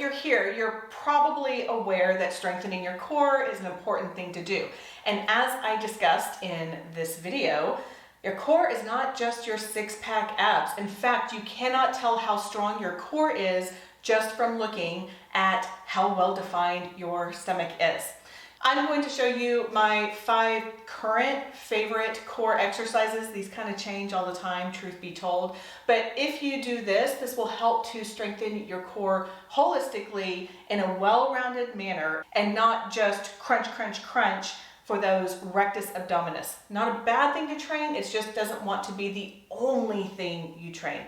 you're here, you're probably aware that strengthening your core is an important thing to do. And as I discussed in this video, your core is not just your six-pack abs. In fact, you cannot tell how strong your core is just from looking at how well-defined your stomach is. I'm going to show you my 5 current favorite core exercises. These kind of change all the time, truth be told. But if you do this, this will help to strengthen your core holistically in a well-rounded manner and not just crunch, crunch, crunch for those rectus abdominis. Not a bad thing to train, it just doesn't want to be the only thing you train.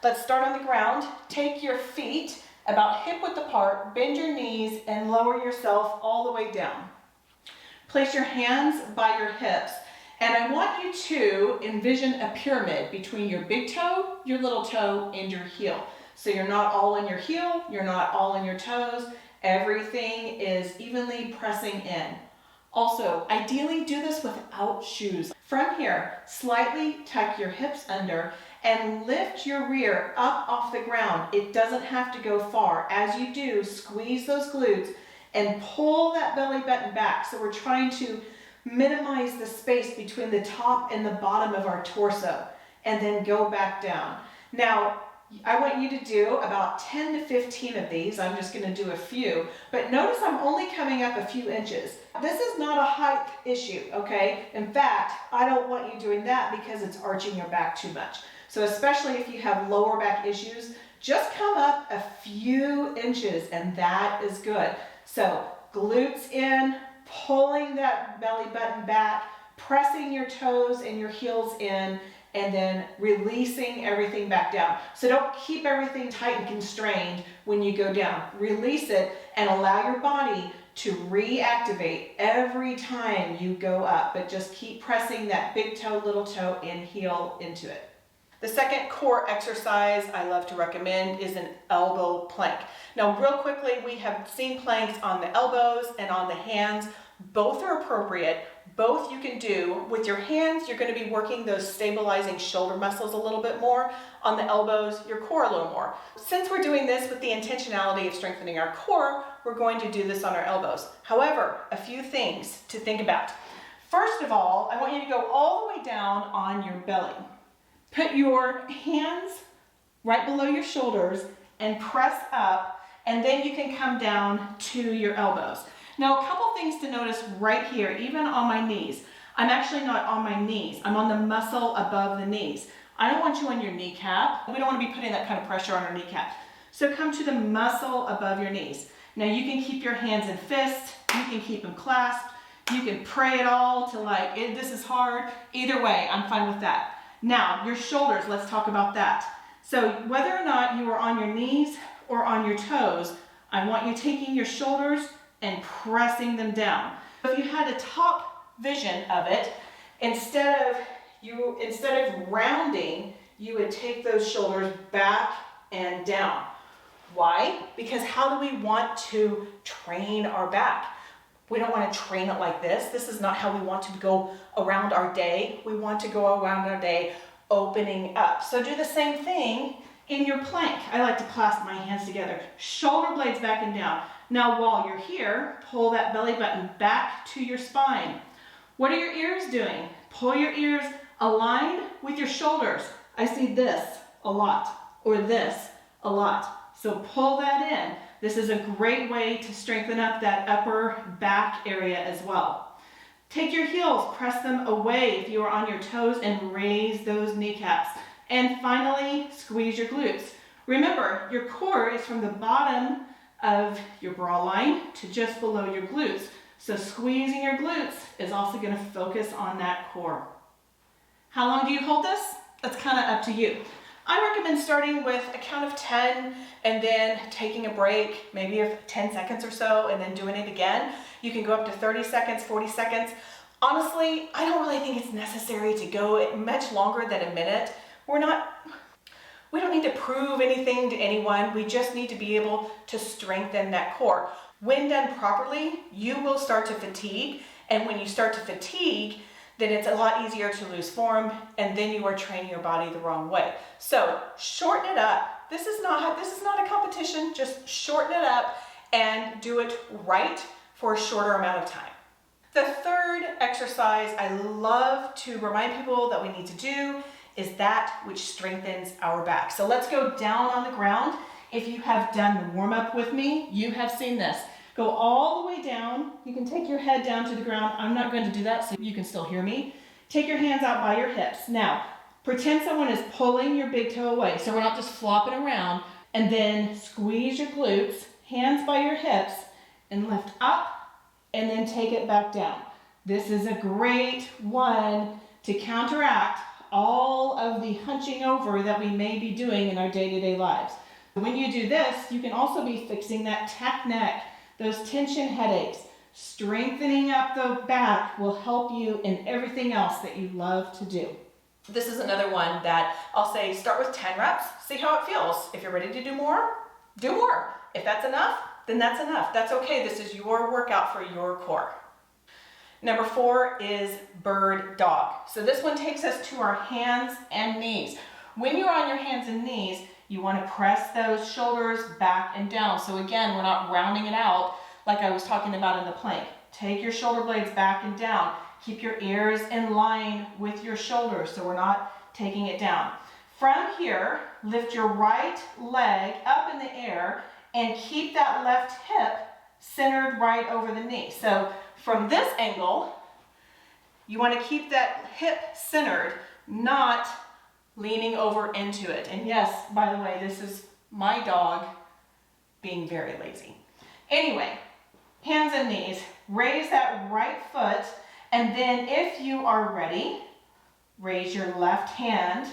Let's start on the ground. Take your feet about hip width apart, bend your knees, and lower yourself all the way down. Place your hands by your hips, and I want you to envision a pyramid between your big toe, your little toe, and your heel. So you're not all in your heel, you're not all in your toes, everything is evenly pressing in. Also, ideally do this without shoes. From here, slightly tuck your hips under and lift your rear up off the ground. It doesn't have to go far. As you do, squeeze those glutes and pull that belly button back. So we're trying to minimize the space between the top and the bottom of our torso, and then go back down. Now, I want you to do about 10 to 15 of these. I'm just going to do a few, but notice I'm only coming up a few inches. This is not a height issue, okay? In fact, I don't want you doing that because it's arching your back too much. So especially if you have lower back issues, just come up a few inches and that is good. So glutes in, pulling that belly button back, pressing your toes and your heels in, and then releasing everything back down. So don't keep everything tight and constrained when you go down. Release it and allow your body to reactivate every time you go up, but just keep pressing that big toe, little toe, and heel into it. The second core exercise I love to recommend is an elbow plank. Now, real quickly, we have seen planks on the elbows and on the hands. Both are appropriate. Both you can do. With your hands, you're going to be working those stabilizing shoulder muscles a little bit more. On the elbows, your core a little more. Since we're doing this with the intentionality of strengthening our core, we're going to do this on our elbows. However, a few things to think about. First of all, I want you to go all the way down on your belly. Put your hands right below your shoulders and press up, and then you can come down to your elbows. Now, a couple things to notice right here, even on my knees. I'm actually not on my knees. I'm on the muscle above the knees. I don't want you on your kneecap. We don't want to be putting that kind of pressure on our kneecap. So come to the muscle above your knees. Now, you can keep your hands in fists. You can keep them clasped. You can pray it all to like, this is hard. Either way, I'm fine with that. Now, your shoulders, let's talk about that. So whether or not you are on your knees or on your toes, I want you taking your shoulders and pressing them down. If you had a top vision of it, instead of rounding, you would take those shoulders back and down. Why? Because how do we want to train our back? We don't want to train it like this. This is not how we want to go around our day. We want to go around our day opening up. So do the same thing in your plank. I like to clasp my hands together, shoulder blades back and down. Now while you're here, pull that belly button back to your spine. What are your ears doing? Pull your ears aligned with your shoulders. I see this a lot, or this a lot. So pull that in. This is a great way to strengthen up that upper back area as well. Take your heels, press them away if you are on your toes, and raise those kneecaps. And finally, squeeze your glutes. Remember, your core is from the bottom of your bra line to just below your glutes. So squeezing your glutes is also going to focus on that core. How long do you hold this? That's kind of up to you. I recommend starting with a count of 10 and then taking a break, maybe of 10 seconds or so, and then doing it again. You can go up to 30 seconds, 40 seconds. Honestly, I don't really think it's necessary to go much longer than a minute. We don't need to prove anything to anyone. We just need to be able to strengthen that core. When done properly, you will start to fatigue. And when you start to fatigue, then it's a lot easier to lose form, and then you are training your body the wrong way. So shorten it up, This is not a competition. Just shorten it up and do it right for a shorter amount of time. The third exercise I love to remind people that we need to do is that which strengthens our back. So let's go down on the ground. If you have done the warm-up with me, you have seen this. Go all the way down. You can take your head down to the ground. I'm not going to do that so you can still hear me. Take your hands out by your hips. Now, pretend someone is pulling your big toe away, so we're not just flopping around. And then squeeze your glutes, hands by your hips, and lift up, and then take it back down. This is a great one to counteract all of the hunching over that we may be doing in our day-to-day lives. When you do this, you can also be fixing that tech neck, those tension headaches. Strengthening up the back will help you in everything else that you love to do. This is another one that I'll say start with 10 reps, see how it feels. If you're ready to do more, do more. If that's enough, then that's enough. That's okay. This is your workout for your core. Number 4 is bird dog. So this one takes us to our hands and knees. When you're on your hands and knees, you want to press those shoulders back and down. So again, we're not rounding it out like I was talking about in the plank. Take your shoulder blades back and down. Keep your ears in line with your shoulders so we're not taking it down. From here, lift your right leg up in the air and keep that left hip centered right over the knee. So from this angle, you want to keep that hip centered, not leaning over into it. And yes, by the way, this is my dog being very lazy. Anyway, hands and knees, raise that right foot, and then if you are ready, raise your left hand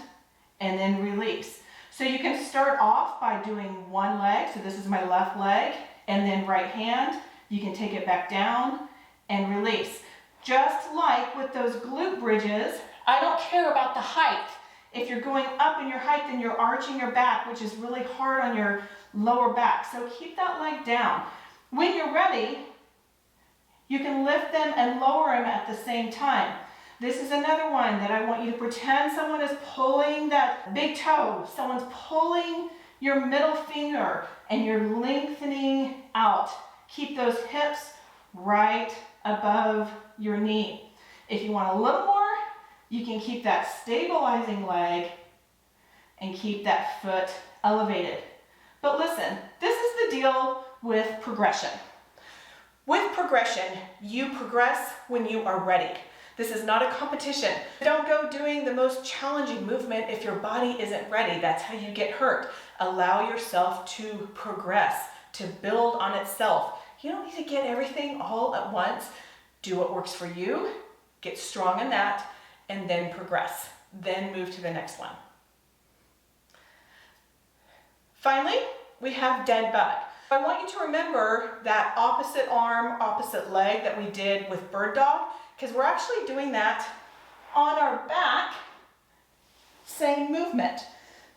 and then release. So you can start off by doing one leg, so this is my left leg, and then right hand. You can take it back down and release. Just like with those glute bridges, I don't care about the height. If you're going up in your height, then you're arching your back, which is really hard on your lower back. So keep that leg down. When you're ready, you can lift them and lower them at the same time. This is another one that I want you to pretend someone is pulling that big toe. Someone's pulling your middle finger and you're lengthening out. Keep those hips right above your knee. If you want a little more, you can keep that stabilizing leg and keep that foot elevated. But listen, this is the deal with progression. With progression, you progress when you are ready. This is not a competition. Don't go doing the most challenging movement if your body isn't ready. That's how you get hurt. Allow yourself to progress, to build on itself. You don't need to get everything all at once. Do what works for you, get strong in that, and then progress. Then move to the next one. Finally, we have dead bug. I want you to remember that opposite arm, opposite leg that we did with bird dog, because we're actually doing that on our back, same movement.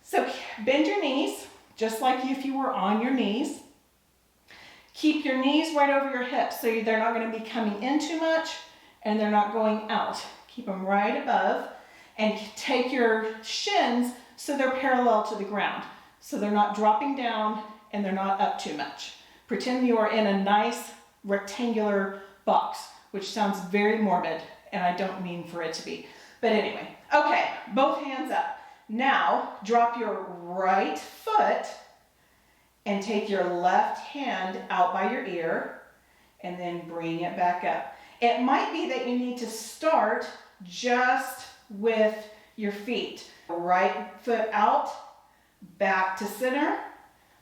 So bend your knees, just like if you were on your knees. Keep your knees right over your hips so they're not going to be coming in too much and they're not going out. Keep them right above and take your shins so they're parallel to the ground. So they're not dropping down and they're not up too much. Pretend you are in a nice rectangular box, which sounds very morbid and I don't mean for it to be. But anyway, okay, both hands up. Now drop your right foot and take your left hand out by your ear and then bring it back up. It might be that you need to start just with your feet. Right foot out, back to center,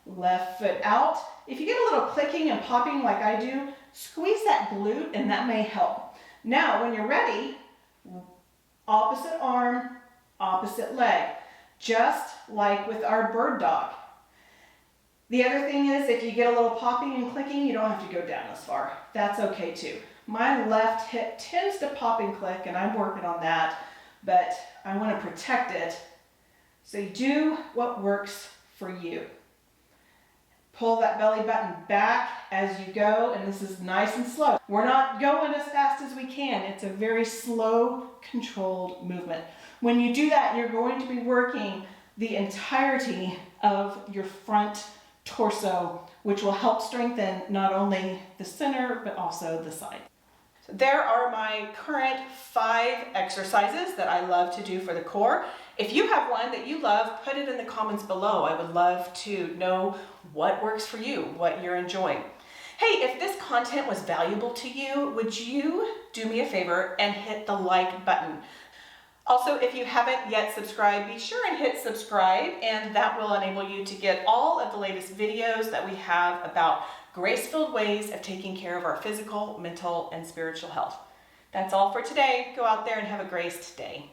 left foot out. If you get a little clicking and popping like I do, squeeze that glute and that may help. Now, when you're ready, opposite arm, opposite leg, just like with our bird dog. The other thing is, if you get a little popping and clicking, you don't have to go down as far. That's okay too. My left hip tends to pop and click, and I'm working on that, but I want to protect it. So you do what works for you. Pull that belly button back as you go, and this is nice and slow. We're not going as fast as we can. It's a very slow, controlled movement. When you do that, you're going to be working the entirety of your front torso, which will help strengthen not only the center, but also the side. So there are my current 5 exercises that I love to do for the core. If you have one that you love, put it in the comments below. I would love to know what works for you, what you're enjoying. Hey, if this content was valuable to you, would you do me a favor and hit the like button? Also, if you haven't yet subscribed, be sure and hit subscribe, and that will enable you to get all of the latest videos that we have about grace-filled ways of taking care of our physical, mental, and spiritual health. That's all for today. Go out there and have a graced day.